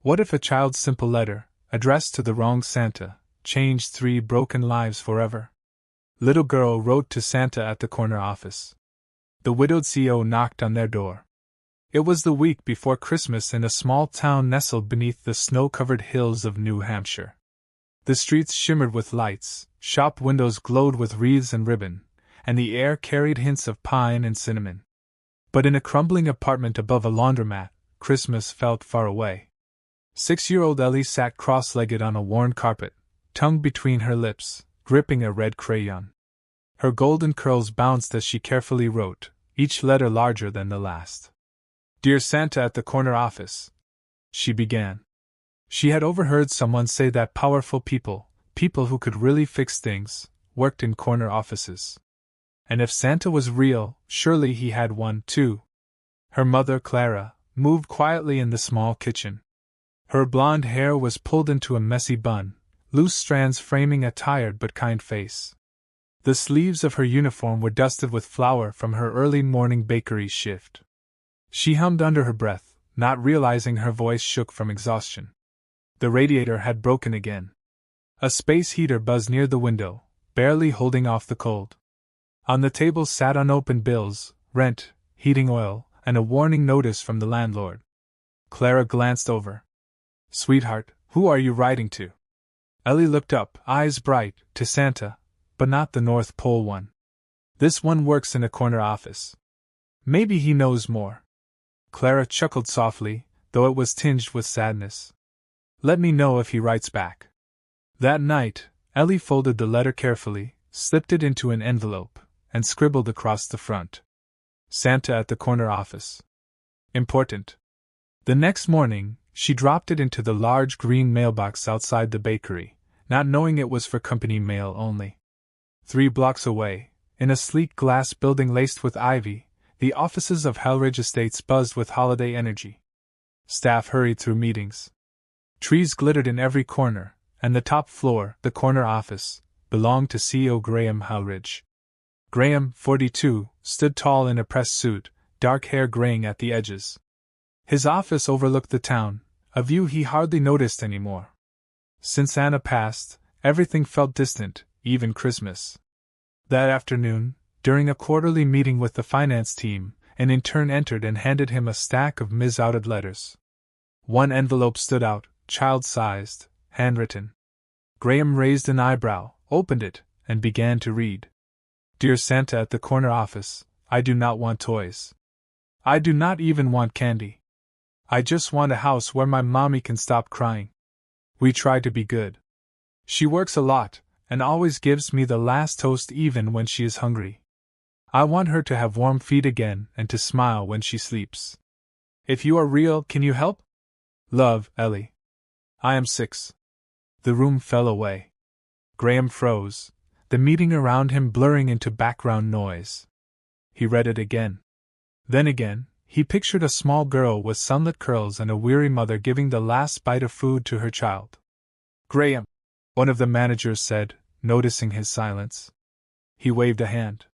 What if a child's simple letter, addressed to the wrong Santa, changed 3 broken lives forever? Little girl wrote to Santa at the corner office. The widowed CEO knocked on their door. It was the week before Christmas in a small town nestled beneath the snow-covered hills of New Hampshire. The streets shimmered with lights, shop windows glowed with wreaths and ribbon, and the air carried hints of pine and cinnamon. But in a crumbling apartment above a laundromat, Christmas felt far away. 6-year-old Ellie sat cross-legged on a worn carpet, tongue between her lips, gripping a red crayon. Her golden curls bounced as she carefully wrote, each letter larger than the last. "Dear Santa at the corner office," she began. She had overheard someone say that powerful people who could really fix things, worked in corner offices. And if Santa was real, surely he had one, too. Her mother, Clara, moved quietly in the small kitchen. Her blonde hair was pulled into a messy bun, loose strands framing a tired but kind face. The sleeves of her uniform were dusted with flour from her early morning bakery shift. She hummed under her breath, not realizing her voice shook from exhaustion. The radiator had broken again. A space heater buzzed near the window, barely holding off the cold. On the table sat unopened bills, rent, heating oil, and a warning notice from the landlord. Clara glanced over. "Sweetheart, who are you writing to?" Ellie looked up, eyes bright, to Santa, but not the North Pole one. "This one works in a corner office. Maybe he knows more." Clara chuckled softly, though it was tinged with sadness. "Let me know if he writes back." That night, Ellie folded the letter carefully, slipped it into an envelope, and scribbled across the front, "Santa at the corner office. Important." The next morning, she dropped it into the large green mailbox outside the bakery, not knowing it was for company mail only. 3 blocks away, in a sleek glass building laced with ivy, the offices of Halridge Estates buzzed with holiday energy. Staff hurried through meetings. Trees glittered in every corner, and the top floor, the corner office, belonged to CEO Graham Halridge. Graham, 42, stood tall in a pressed suit, dark hair graying at the edges. His office overlooked the town, a view he hardly noticed anymore. Since Anna passed, everything felt distant, even Christmas. That afternoon, during a quarterly meeting with the finance team, an intern entered and handed him a stack of misouted letters. One envelope stood out, child-sized, handwritten. Graham raised an eyebrow, opened it, and began to read. "Dear Santa at the corner office, I do not want toys. I do not even want candy. I just want a house where my mommy can stop crying. We try to be good. She works a lot, and always gives me the last toast even when she is hungry. I want her to have warm feet again and to smile when she sleeps. If you are real, can you help? Love, Ellie. I am 6. The room fell away. Graham froze, the meeting around him blurring into background noise. He read it again. Then again, he pictured a small girl with sunlit curls and a weary mother giving the last bite of food to her child. "Graham," one of the managers said, noticing his silence. He waved a hand.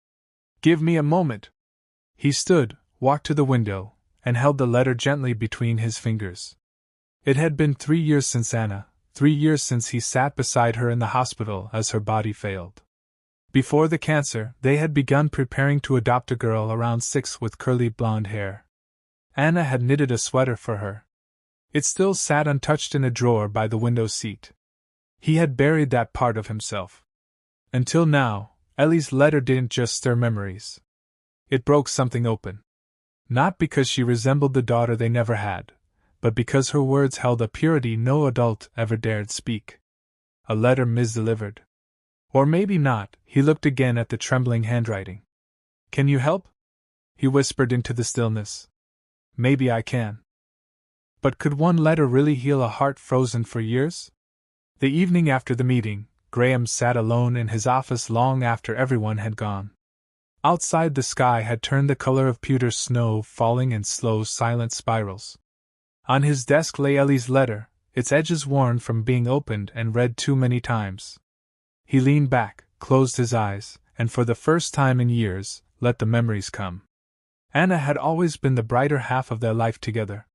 "Give me a moment." He stood, walked to the window, and held the letter gently between his fingers. It had been 3 years since Anna, 3 years since he sat beside her in the hospital as her body failed. Before the cancer, they had begun preparing to adopt a girl around 6 with curly blonde hair. Anna had knitted a sweater for her. It still sat untouched in a drawer by the window seat. He had buried that part of himself. Until now, Ellie's letter didn't just stir memories. It broke something open. Not because she resembled the daughter they never had, but because her words held a purity no adult ever dared speak. A letter misdelivered. Or maybe not. He looked again at the trembling handwriting. "Can you help?" he whispered into the stillness. "Maybe I can." But could one letter really heal a heart frozen for years? The evening after the meeting, Graham sat alone in his office long after everyone had gone. Outside, the sky had turned the color of pewter snow falling in slow, silent spirals. On his desk lay Ellie's letter, its edges worn from being opened and read too many times. He leaned back, closed his eyes, and for the first time in years, let the memories come. Anna had always been the brighter half of their life together.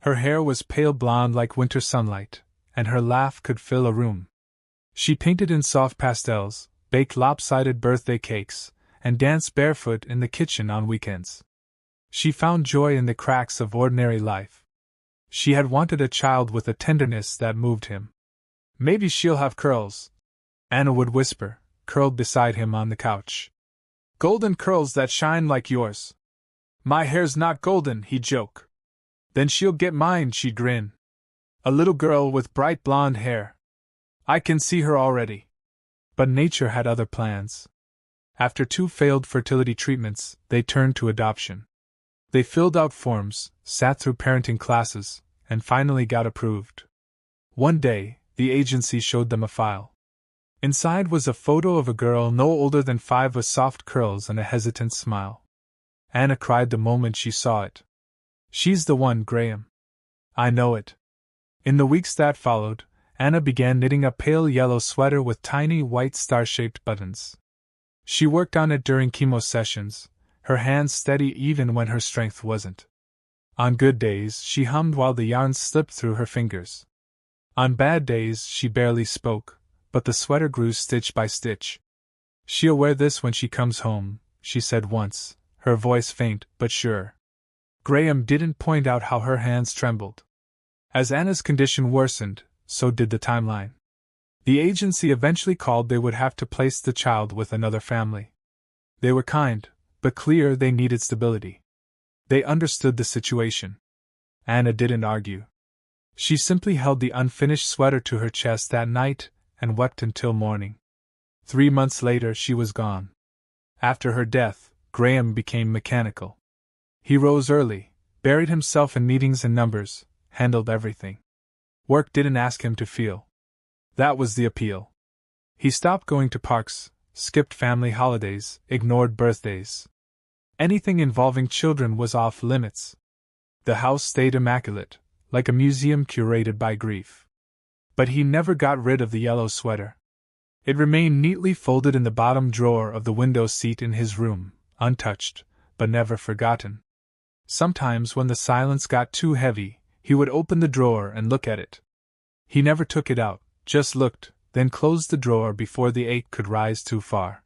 Her hair was pale blonde like winter sunlight, and her laugh could fill a room. She painted in soft pastels, baked lopsided birthday cakes, and danced barefoot in the kitchen on weekends. She found joy in the cracks of ordinary life. She had wanted a child with a tenderness that moved him. "Maybe she'll have curls," Anna would whisper, curled beside him on the couch. "Golden curls that shine like yours." "My hair's not golden," he'd joke. "Then she'll get mine," she'd grin. A little girl with bright blonde hair. I can see her already. But nature had other plans. After 2 failed fertility treatments, they turned to adoption. They filled out forms, sat through parenting classes, and finally got approved. One day, the agency showed them a file. Inside was a photo of a girl no older than 5 with soft curls and a hesitant smile. Anna cried the moment she saw it. "She's the one, Graham." "I know it." In the weeks that followed, Anna began knitting a pale yellow sweater with tiny white star-shaped buttons. She worked on it during chemo sessions, her hands steady even when her strength wasn't. On good days, she hummed while the yarn slipped through her fingers. On bad days, she barely spoke, but the sweater grew stitch by stitch. "She'll wear this when she comes home," she said once, her voice faint but sure. Graham didn't point out how her hands trembled. As Anna's condition worsened, so did the timeline. The agency eventually called they would have to place the child with another family. They were kind, but clear they needed stability. They understood the situation. Anna didn't argue. She simply held the unfinished sweater to her chest that night and wept until morning. 3 months later she was gone. After her death, Graham became mechanical. He rose early, buried himself in meetings and numbers, handled everything. Work didn't ask him to feel. That was the appeal. He stopped going to parks, skipped family holidays, ignored birthdays. Anything involving children was off limits. The house stayed immaculate, like a museum curated by grief. But he never got rid of the yellow sweater. It remained neatly folded in the bottom drawer of the window seat in his room, untouched, but never forgotten. Sometimes when the silence got too heavy, he would open the drawer and look at it. He never took it out, just looked, then closed the drawer before the ache could rise too far.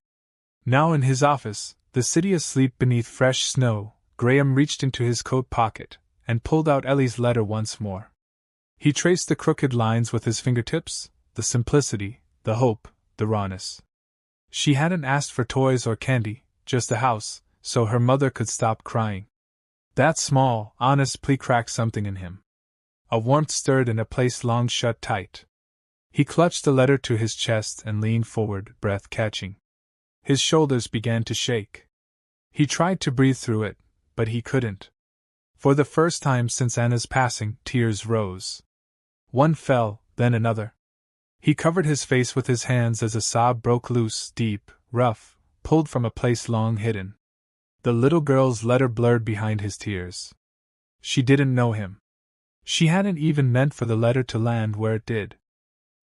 Now in his office, the city asleep beneath fresh snow, Graham reached into his coat pocket and pulled out Ellie's letter once more. He traced the crooked lines with his fingertips, the simplicity, the hope, the rawness. She hadn't asked for toys or candy, just a house, so her mother could stop crying. That small, honest plea cracked something in him. A warmth stirred in a place long shut tight. He clutched the letter to his chest and leaned forward, breath catching. His shoulders began to shake. He tried to breathe through it, but he couldn't. For the first time since Anna's passing, tears rose. One fell, then another. He covered his face with his hands as a sob broke loose, deep, rough, pulled from a place long hidden. The little girl's letter blurred behind his tears. She didn't know him. She hadn't even meant for the letter to land where it did.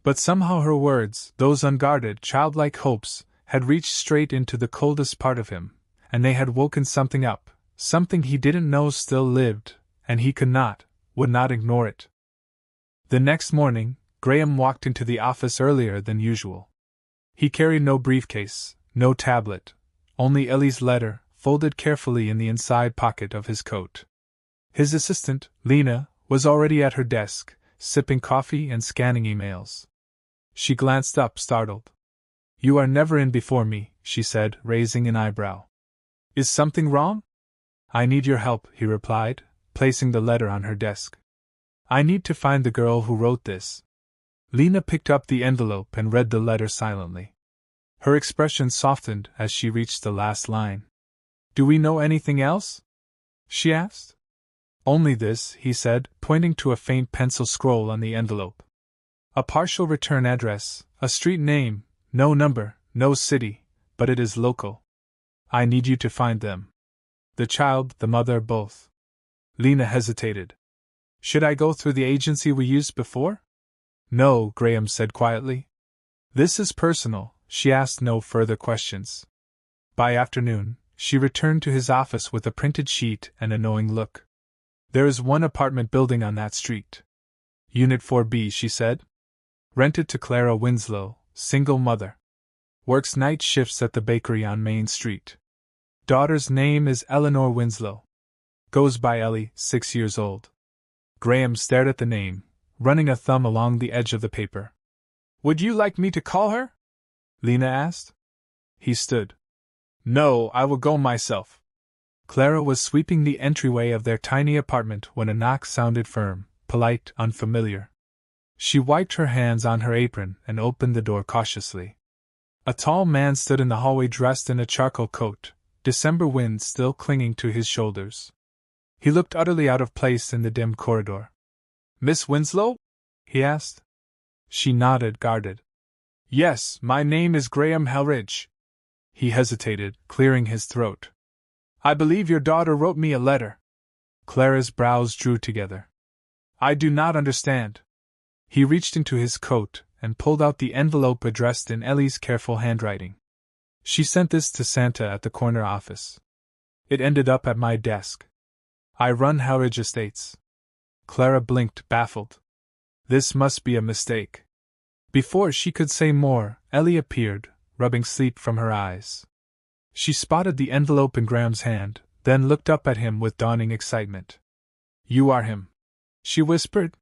But somehow her words, those unguarded, childlike hopes, had reached straight into the coldest part of him, and they had woken something up, something he didn't know still lived, and he would not ignore it. The next morning, Graham walked into the office earlier than usual. He carried no briefcase, no tablet, only Ellie's letter, folded carefully in the inside pocket of his coat. His assistant, Lena, was already at her desk, sipping coffee and scanning emails. She glanced up, startled. "You are never in before me," she said, raising an eyebrow. "Is something wrong?" "I need your help," he replied, placing the letter on her desk. "I need to find the girl who wrote this." Lena picked up the envelope and read the letter silently. Her expression softened as she reached the last line. "Do we know anything else?" she asked. "Only this," he said, pointing to a faint pencil scroll on the envelope. "A partial return address, a street name, no number, no city, but it is local. I need you to find them. The child, the mother, both." Lena hesitated. "Should I go through the agency we used before?" "No," Graham said quietly. "This is personal." She asked no further questions. By afternoon, she returned to his office with a printed sheet and a knowing look. There is one apartment building on that street. Unit 4B, she said. Rented to Clara Winslow, single mother. Works night shifts at the bakery on Main Street. Daughter's name is Eleanor Winslow. Goes by Ellie, 6 years old. Graham stared at the name, running a thumb along the edge of the paper. Would you like me to call her? Lena asked. He stood. No, I will go myself. Clara was sweeping the entryway of their tiny apartment when a knock sounded firm, polite, unfamiliar. She wiped her hands on her apron and opened the door cautiously. A tall man stood in the hallway dressed in a charcoal coat, December wind still clinging to his shoulders. He looked utterly out of place in the dim corridor. Miss Winslow? He asked. She nodded, guarded. Yes, my name is Graham Helridge. He hesitated, clearing his throat. I believe your daughter wrote me a letter. Clara's brows drew together. I do not understand. He reached into his coat and pulled out the envelope addressed in Ellie's careful handwriting. She sent this to Santa at the corner office. It ended up at my desk. I run Helridge Estates. Clara blinked, baffled. This must be a mistake. Before she could say more, Ellie appeared, rubbing sleep from her eyes. She spotted the envelope in Graham's hand, then looked up at him with dawning excitement. You are him, she whispered.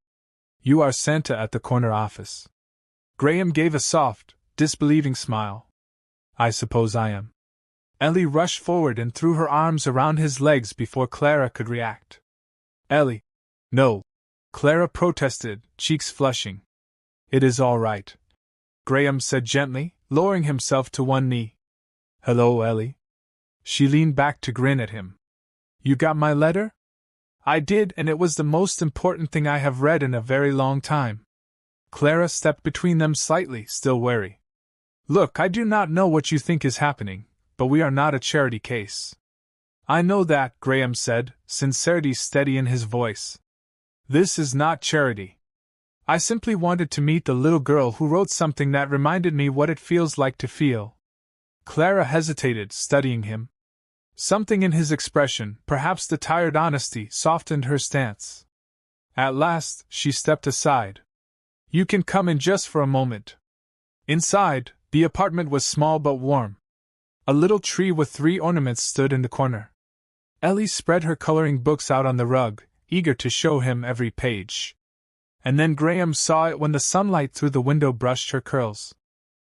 You are Santa at the corner office. Graham gave a soft, disbelieving smile. I suppose I am. Ellie rushed forward and threw her arms around his legs before Clara could react. Ellie. No. Clara protested, cheeks flushing. It is all right, Graham said gently, lowering himself to one knee. Hello, Ellie. She leaned back to grin at him. You got my letter? I did, and it was the most important thing I have read in a very long time. Clara stepped between them slightly, still wary. Look, I do not know what you think is happening, but we are not a charity case. I know that, Graham said, sincerity steady in his voice. This is not charity. I simply wanted to meet the little girl who wrote something that reminded me what it feels like to feel. Clara hesitated, studying him. Something in his expression, perhaps the tired honesty, softened her stance. At last, she stepped aside. You can come in just for a moment. Inside, the apartment was small but warm. A little tree with 3 ornaments stood in the corner. Ellie spread her coloring books out on the rug, eager to show him every page. And then Graham saw it when the sunlight through the window brushed her curls.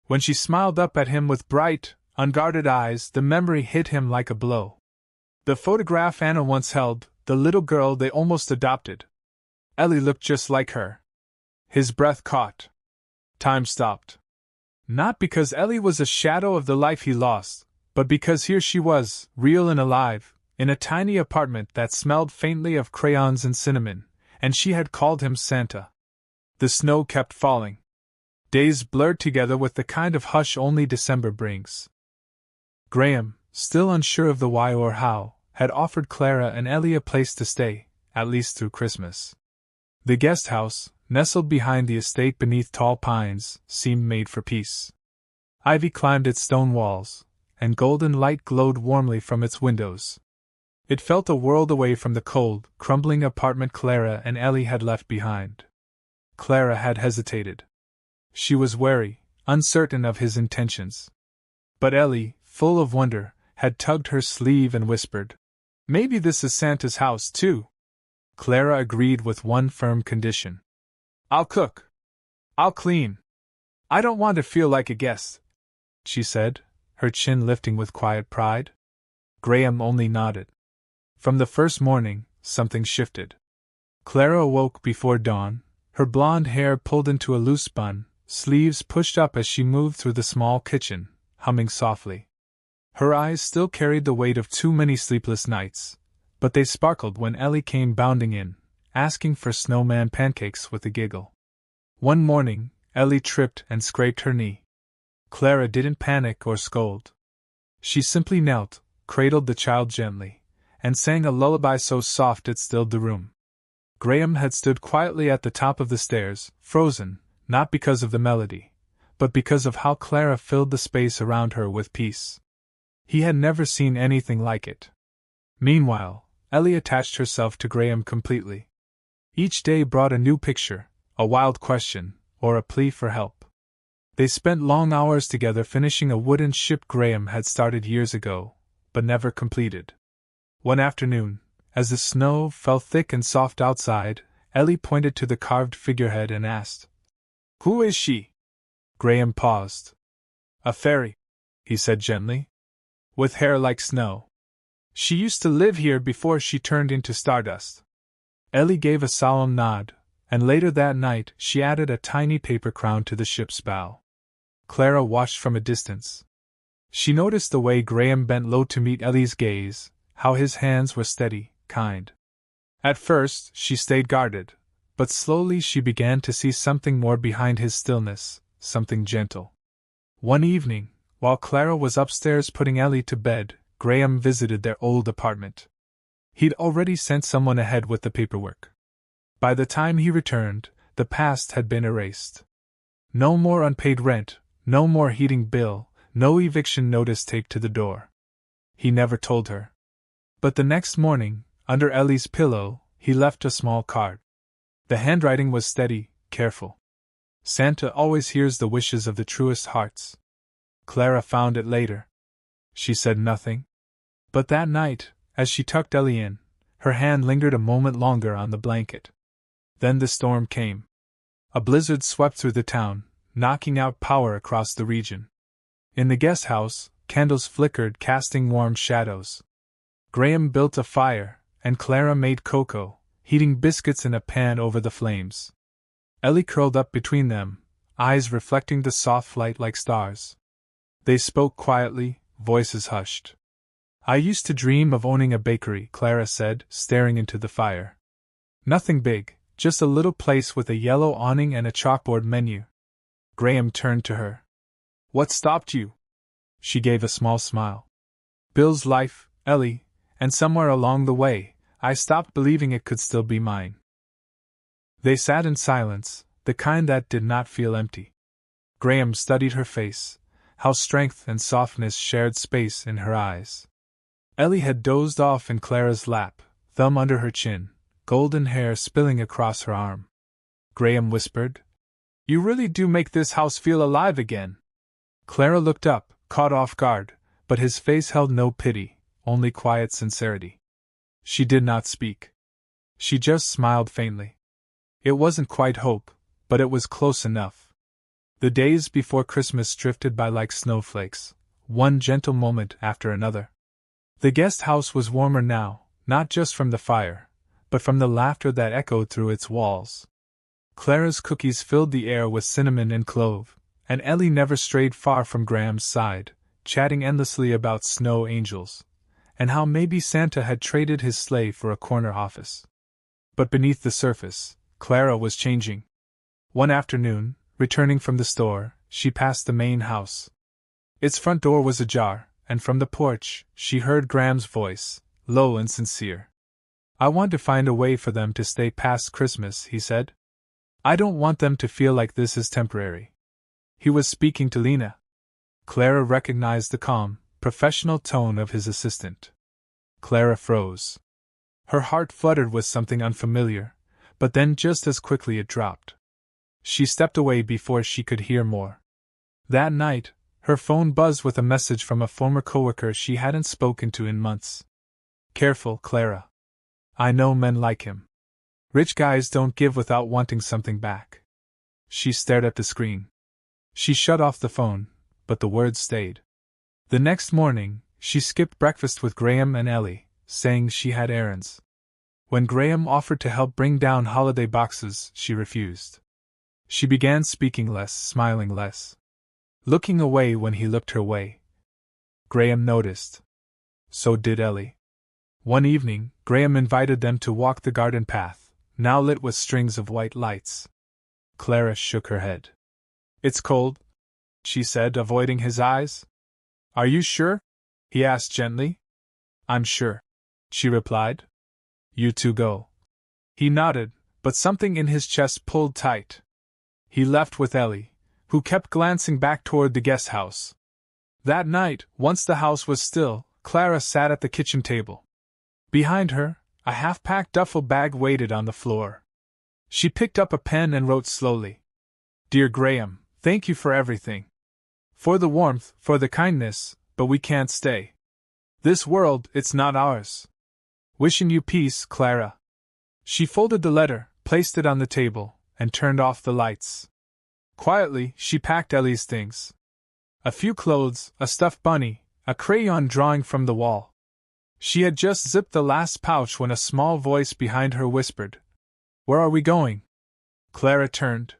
When she smiled up at him with bright, unguarded eyes, the memory hit him like a blow. The photograph Anna once held, the little girl they almost adopted. Ellie looked just like her. His breath caught. Time stopped. Not because Ellie was a shadow of the life he lost, but because here she was, real and alive, in a tiny apartment that smelled faintly of crayons and cinnamon, and she had called him Santa. The snow kept falling. Days blurred together with the kind of hush only December brings. Graham, still unsure of the why or how, had offered Clara and Ellie a place to stay, at least through Christmas. The guest house, nestled behind the estate beneath tall pines, seemed made for peace. Ivy climbed its stone walls, and golden light glowed warmly from its windows. It felt a world away from the cold, crumbling apartment Clara and Ellie had left behind. Clara had hesitated. She was wary, uncertain of his intentions. But Ellie, full of wonder, had tugged her sleeve and whispered, "Maybe this is Santa's house, too." Clara agreed with one firm condition. "I'll cook. I'll clean. I don't want to feel like a guest," she said, her chin lifting with quiet pride. Graham only nodded. From the first morning, something shifted. Clara awoke before dawn, her blonde hair pulled into a loose bun, sleeves pushed up as she moved through the small kitchen, humming softly. Her eyes still carried the weight of too many sleepless nights, but they sparkled when Ellie came bounding in, asking for snowman pancakes with a giggle. One morning, Ellie tripped and scraped her knee. Clara didn't panic or scold. She simply knelt, cradled the child gently, and sang a lullaby so soft it stilled the room. Graham had stood quietly at the top of the stairs, frozen, not because of the melody, but because of how Clara filled the space around her with peace. He had never seen anything like it. Meanwhile, Ellie attached herself to Graham completely. Each day brought a new picture, a wild question, or a plea for help. They spent long hours together finishing a wooden ship Graham had started years ago, but never completed. One afternoon, as the snow fell thick and soft outside, Ellie pointed to the carved figurehead and asked, "Who is she?" Graham paused. "A fairy," he said gently, "with hair like snow. She used to live here before she turned into stardust." Ellie gave a solemn nod, and later that night she added a tiny paper crown to the ship's bow. Clara watched from a distance. She noticed the way Graham bent low to meet Ellie's gaze, how his hands were steady, kind. At first she stayed guarded, but slowly she began to see something more behind his stillness, something gentle. One evening, while Clara was upstairs putting Ellie to bed, Graham visited their old apartment. He'd already sent someone ahead with the paperwork. By the time he returned, the past had been erased. No more unpaid rent, no more heating bill, no eviction notice taped to the door. He never told her. But the next morning, under Ellie's pillow, he left a small card. The handwriting was steady, careful. "Santa always hears the wishes of the truest hearts." Clara found it later. She said nothing. But that night, as she tucked Ellie in, her hand lingered a moment longer on the blanket. Then the storm came. A blizzard swept through the town, knocking out power across the region. In the guest house, candles flickered, casting warm shadows. Graham built a fire, and Clara made cocoa, heating biscuits in a pan over the flames. Ellie curled up between them, eyes reflecting the soft light like stars. They spoke quietly, voices hushed. "I used to dream of owning a bakery," Clara said, staring into the fire. "Nothing big, just a little place with a yellow awning and a chalkboard menu." Graham turned to her. "What stopped you?" She gave a small smile. "Bill's life, Ellie, and somewhere along the way, I stopped believing it could still be mine." They sat in silence, the kind that did not feel empty. Graham studied her face, how strength and softness shared space in her eyes. Ellie had dozed off in Clara's lap, thumb under her chin, golden hair spilling across her arm. Graham whispered, "You really do make this house feel alive again." Clara looked up, caught off guard, but his face held no pity, only quiet sincerity. She did not speak. She just smiled faintly. It wasn't quite hope, but it was close enough. The days before Christmas drifted by like snowflakes, one gentle moment after another. The guest house was warmer now, not just from the fire, but from the laughter that echoed through its walls. Clara's cookies filled the air with cinnamon and clove, and Ellie never strayed far from Graham's side, chatting endlessly about snow angels, and how maybe Santa had traded his sleigh for a corner office. But beneath the surface, Clara was changing. One afternoon, returning from the store, she passed the main house. Its front door was ajar, and from the porch, she heard Graham's voice, low and sincere. "I want to find a way for them to stay past Christmas," he said. "I don't want them to feel like this is temporary." He was speaking to Lena. Clara recognized the calm, professional tone of his assistant. Clara froze. Her heart fluttered with something unfamiliar, but then just as quickly it dropped. She stepped away before she could hear more. That night, her phone buzzed with a message from a former coworker she hadn't spoken to in months. "Careful, Clara. I know men like him. Rich guys don't give without wanting something back." She stared at the screen. She shut off the phone, but the words stayed. The next morning, she skipped breakfast with Graham and Ellie, saying she had errands. When Graham offered to help bring down holiday boxes, she refused. She began speaking less, smiling less, looking away when he looked her way. Graham noticed. So did Ellie. One evening, Graham invited them to walk the garden path, now lit with strings of white lights. Clara shook her head. "It's cold," she said, avoiding his eyes. "Are you sure?" he asked gently. "I'm sure," she replied. "You two go." He nodded, but something in his chest pulled tight. He left with Ellie, who kept glancing back toward the guest house. That night, once the house was still, Clara sat at the kitchen table. Behind her, A half-packed duffel bag waited on the floor. She picked up a pen and wrote slowly. Dear Graham, thank you for everything. For the warmth, for the kindness, but we can't stay. This world, it's not ours. Wishing you peace, Clara. She folded the letter, placed it on the table, and turned off the lights. Quietly, she packed Ellie's things. A few clothes, a stuffed bunny, a crayon drawing from the wall. She had just zipped the last pouch when a small voice behind her whispered, Where are we going? Clara turned.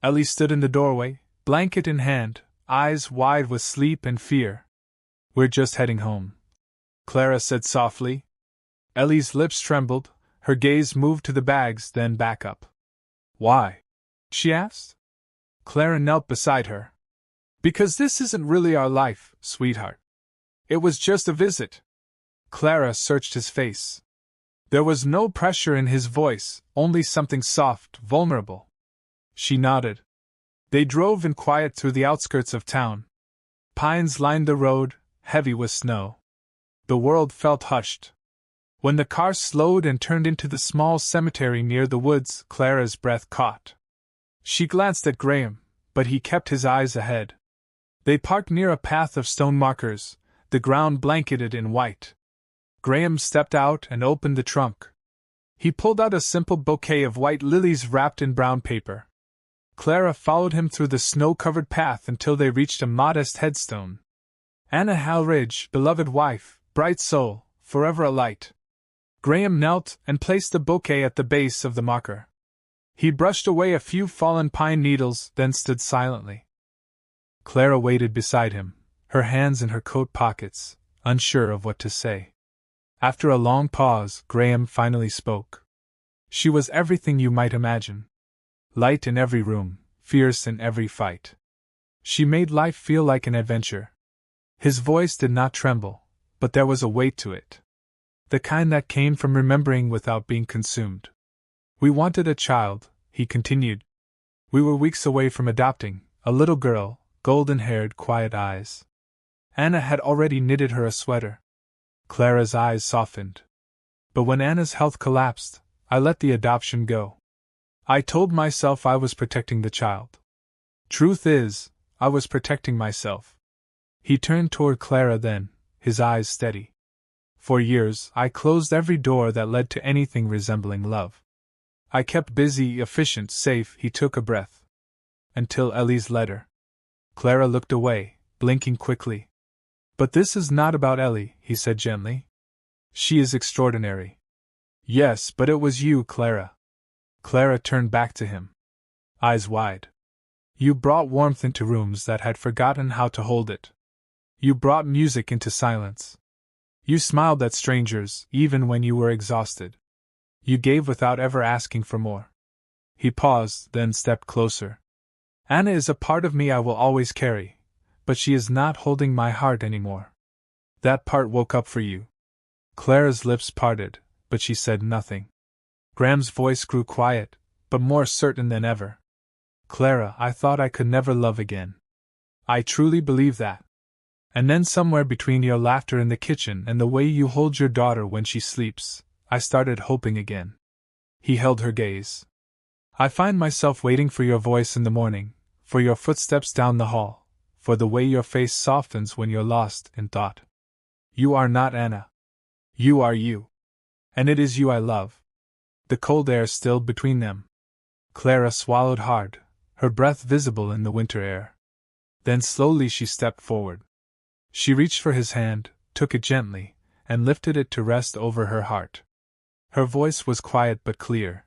Ellie stood in the doorway, blanket in hand, eyes wide with sleep and fear. We're just heading home, Clara said softly. Ellie's lips trembled, her gaze moved to the bags, then back up. Why? She asked. Clara knelt beside her. Because this isn't really our life, sweetheart. It was just a visit. Clara searched his face. There was no pressure in his voice, only something soft, vulnerable. She nodded. They drove in quiet through the outskirts of town. Pines lined the road, heavy with snow. The world felt hushed. When the car slowed and turned into the small cemetery near the woods, Clara's breath caught. She glanced at Graham, but he kept his eyes ahead. They parked near a path of stone markers, the ground blanketed in white. Graham stepped out and opened the trunk. He pulled out a simple bouquet of white lilies wrapped in brown paper. Clara followed him through the snow-covered path until they reached a modest headstone. Anna Halridge, beloved wife, bright soul, forever a light. Graham knelt and placed the bouquet at the base of the marker. He brushed away a few fallen pine needles, then stood silently. Clara waited beside him, her hands in her coat pockets, unsure of what to say. After a long pause, Graham finally spoke. She was everything you might imagine. Light in every room, fierce in every fight. She made life feel like an adventure. His voice did not tremble, but there was a weight to it. The kind that came from remembering without being consumed. We wanted a child, he continued. We were weeks away from adopting, a little girl, golden-haired, quiet eyes. Anna had already knitted her a sweater. Clara's eyes softened. But when Anna's health collapsed, I let the adoption go. I told myself I was protecting the child. Truth is, I was protecting myself. He turned toward Clara then, his eyes steady. For years, I closed every door that led to anything resembling love. I kept busy, efficient, safe. He took a breath. Until Ellie's letter. Clara looked away, blinking quickly. But this is not about Ellie, he said gently. She is extraordinary. Yes, but it was you, Clara. Clara turned back to him. Eyes wide. You brought warmth into rooms that had forgotten how to hold it. You brought music into silence. You smiled at strangers, even when you were exhausted. You gave without ever asking for more. He paused, then stepped closer. Anna is a part of me I will always carry, but she is not holding my heart anymore. That part woke up for you. Clara's lips parted, but she said nothing. Graham's voice grew quiet, but more certain than ever. Clara, I thought I could never love again. I truly believe that. And then somewhere between your laughter in the kitchen and the way you hold your daughter when she sleeps, I started hoping again. He held her gaze. I find myself waiting for your voice in the morning, for your footsteps down the hall, for the way your face softens when you're lost in thought. You are not Anna. You are you. And it is you I love. The cold air stilled between them. Clara swallowed hard, her breath visible in the winter air. Then slowly she stepped forward. She reached for his hand, took it gently, and lifted it to rest over her heart. Her voice was quiet but clear.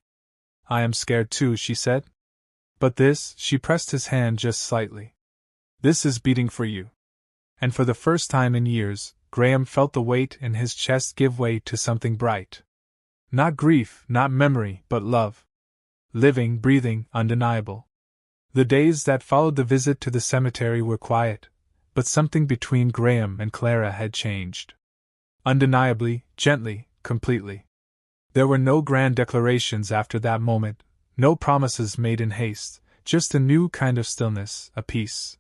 I am scared too, she said. But this, she pressed his hand just slightly. This is beating for you. And for the first time in years, Graham felt the weight in his chest give way to something bright. Not grief, not memory, but love. Living, breathing, undeniable. The days that followed the visit to the cemetery were quiet, but something between Graham and Clara had changed. Undeniably, gently, completely. There were no grand declarations after that moment, no promises made in haste, just a new kind of stillness, a peace.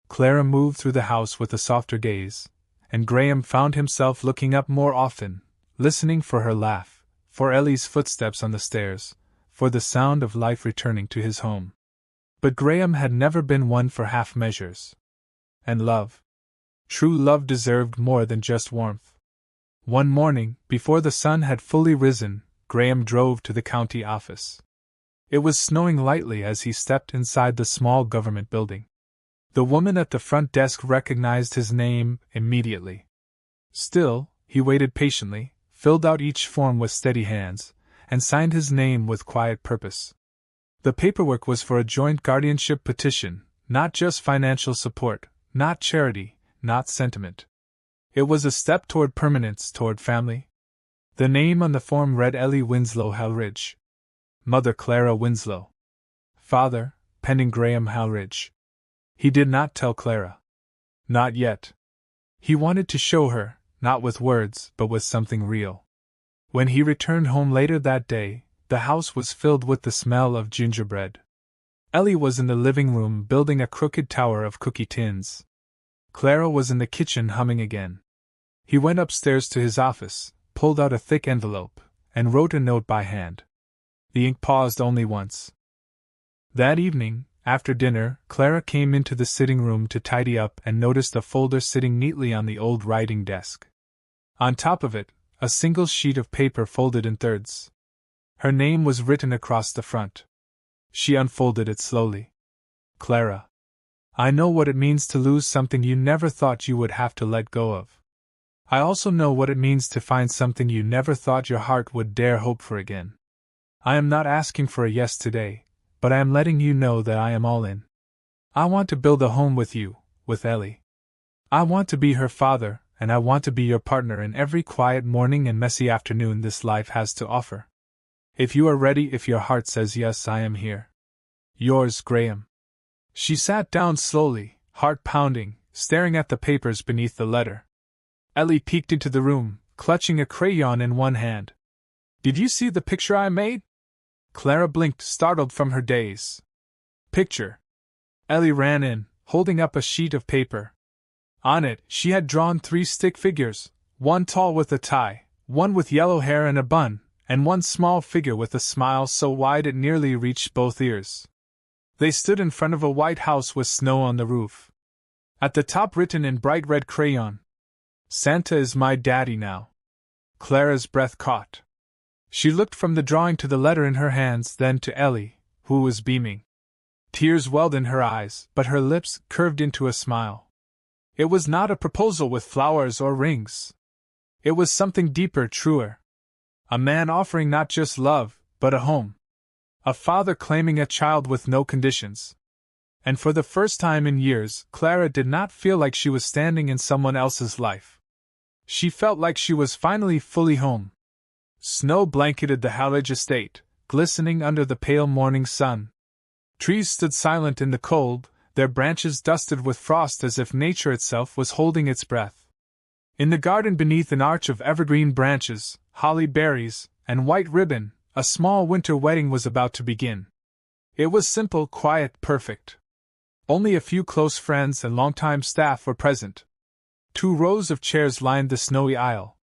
Clara moved through the house with a softer gaze, and Graham found himself looking up more often, listening for her laugh, for Ellie's footsteps on the stairs, for the sound of life returning to his home. But Graham had never been one for half measures. And love. True love deserved more than just warmth. One morning, before the sun had fully risen, Graham drove to the county office. It was snowing lightly as he stepped inside the small government building. The woman at the front desk recognized his name immediately. Still, he waited patiently, filled out each form with steady hands, and signed his name with quiet purpose. The paperwork was for a joint guardianship petition, not just financial support, not charity, not sentiment. It was a step toward permanence, toward family. The name on the form read Ellie Winslow Halridge. Mother Clara Winslow. Father, pending Graham Halridge. He did not tell Clara. Not yet. He wanted to show her, not with words, but with something real. When he returned home later that day, the house was filled with the smell of gingerbread. Ellie was in the living room building a crooked tower of cookie tins. Clara was in the kitchen humming again. He went upstairs to his office, pulled out a thick envelope, and wrote a note by hand. The ink paused only once. That evening, after dinner, Clara came into the sitting room to tidy up and noticed a folder sitting neatly on the old writing desk. On top of it, a single sheet of paper folded in thirds. Her name was written across the front. She unfolded it slowly. Clara. I know what it means to lose something you never thought you would have to let go of. I also know what it means to find something you never thought your heart would dare hope for again. I am not asking for a yes today, but I am letting you know that I am all in. I want to build a home with you, with Ellie. I want to be her father, and I want to be your partner in every quiet morning and messy afternoon this life has to offer. If you are ready, if your heart says yes, I am here. Yours, Graham. She sat down slowly, heart pounding, staring at the papers beneath the letter. Ellie peeked into the room, clutching a crayon in one hand. Did you see the picture I made? Clara blinked, startled from her daze. Picture. Ellie ran in, holding up a sheet of paper. On it, she had drawn 3 stick figures, one tall with a tie, one with yellow hair and a bun, and one small figure with a smile so wide it nearly reached both ears. They stood in front of a white house with snow on the roof. At the top, written in bright red crayon, Santa is my daddy now. Clara's breath caught. She looked from the drawing to the letter in her hands, then to Ellie, who was beaming. Tears welled in her eyes, but her lips curved into a smile. It was not a proposal with flowers or rings. It was something deeper, truer. A man offering not just love, but a home. A father claiming a child with no conditions. And for the first time in years, Clara did not feel like she was standing in someone else's life. She felt like she was finally fully home. Snow blanketed the Halridge estate, glistening under the pale morning sun. Trees stood silent in the cold, their branches dusted with frost as if nature itself was holding its breath. In the garden beneath an arch of evergreen branches, holly berries, and white ribbon, a small winter wedding was about to begin. It was simple, quiet, perfect. Only a few close friends and longtime staff were present. 2 rows of chairs lined the snowy aisle.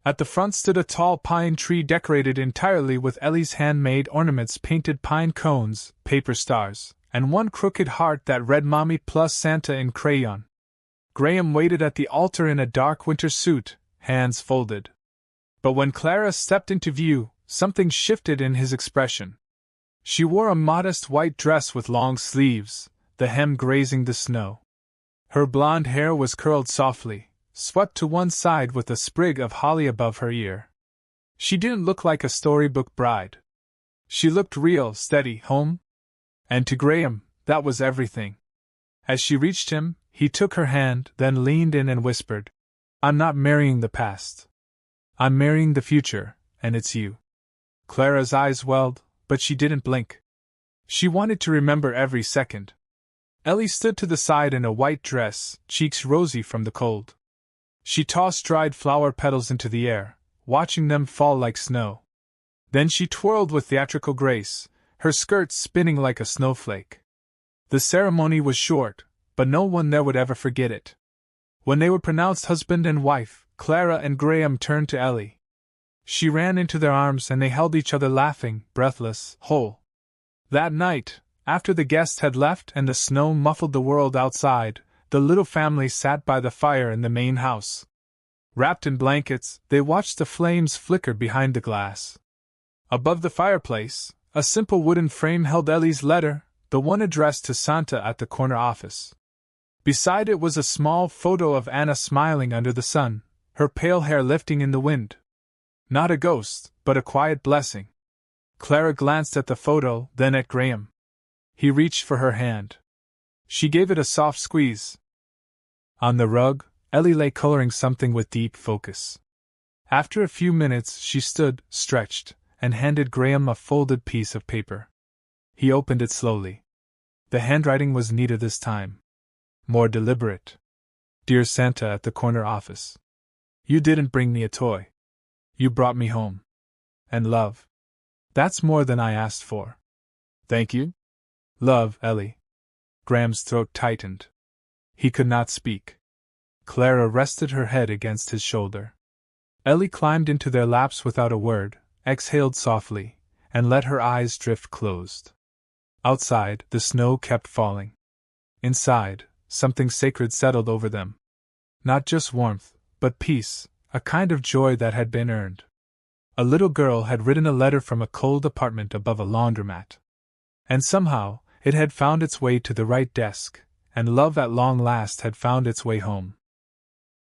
At the front stood a tall pine tree decorated entirely with Ellie's handmade ornaments, painted pine cones, paper stars, and one crooked heart that read Mommy plus Santa in crayon. Graham waited at the altar in a dark winter suit, hands folded. But when Clara stepped into view, something shifted in his expression. She wore a modest white dress with long sleeves, the hem grazing the snow. Her blonde hair was curled softly, swept to one side with a sprig of holly above her ear. She didn't look like a storybook bride. She looked real, steady, home. And to Graham, that was everything. As she reached him, he took her hand, then leaned in and whispered, I'm not marrying the past. I'm marrying the future, and it's you. Clara's eyes welled, but she didn't blink. She wanted to remember every second. Ellie stood to the side in a white dress, cheeks rosy from the cold. She tossed dried flower petals into the air, watching them fall like snow. Then she twirled with theatrical grace, her skirt spinning like a snowflake. The ceremony was short, but no one there would ever forget it. When they were pronounced husband and wife, Clara and Graham turned to Ellie. She ran into their arms and they held each other laughing, breathless, whole. That night, after the guests had left and the snow muffled the world outside, the little family sat by the fire in the main house. Wrapped in blankets, they watched the flames flicker behind the glass. Above the fireplace, a simple wooden frame held Ellie's letter, the one addressed to Santa at the corner office. Beside it was a small photo of Anna smiling under the sun, her pale hair lifting in the wind. Not a ghost, but a quiet blessing. Clara glanced at the photo, then at Graham. He reached for her hand. She gave it a soft squeeze. On the rug, Ellie lay coloring something with deep focus. After a few minutes, she stood, stretched, and handed Graham a folded piece of paper. He opened it slowly. The handwriting was neater this time. More deliberate. Dear Santa at the corner office. You didn't bring me a toy. You brought me home. And love. That's more than I asked for. Thank you. Love, Ellie. Graham's throat tightened. He could not speak. Clara rested her head against his shoulder. Ellie climbed into their laps without a word, exhaled softly, and let her eyes drift closed. Outside, the snow kept falling. Inside, something sacred settled over them. Not just warmth, but peace, a kind of joy that had been earned. A little girl had written a letter from a cold apartment above a laundromat. And somehow, it had found its way to the right desk, and love at long last had found its way home.